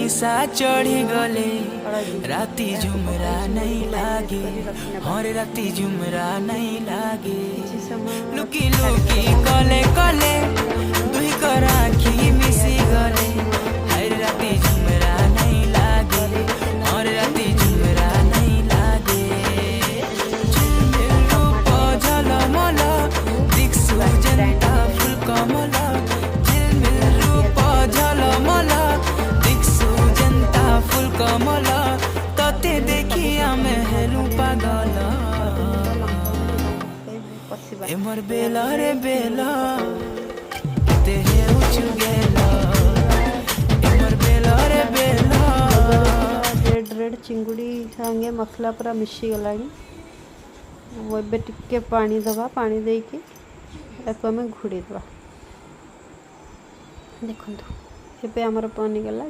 निशा चढ़ी गले राती झुमरा नहीं लागे हरे राती झुमरा नहीं लागे लुकी लुकी कले कले दुही कर आखी मिसी गले हरे राती झुमरा नहीं लागे हरे राती झुमरा नहीं लागे झिलमिल रूप झलमल दिक्सु जनता फुल कमल झिलमिल रूप झलमल दिक्सु जनता फुल कमल तते देखी आमे हेलु पागल एमर बेला रे बेला ते हे उचु गेला एमर बेला रे बेला रेड रेड चिंगुड़ी संगे मसला पूरा मिशी गलानी वो एबे टिके पानी दबा पानी देकी ताको हमें घोड़ी दबा देखो एबे हमर पानी गला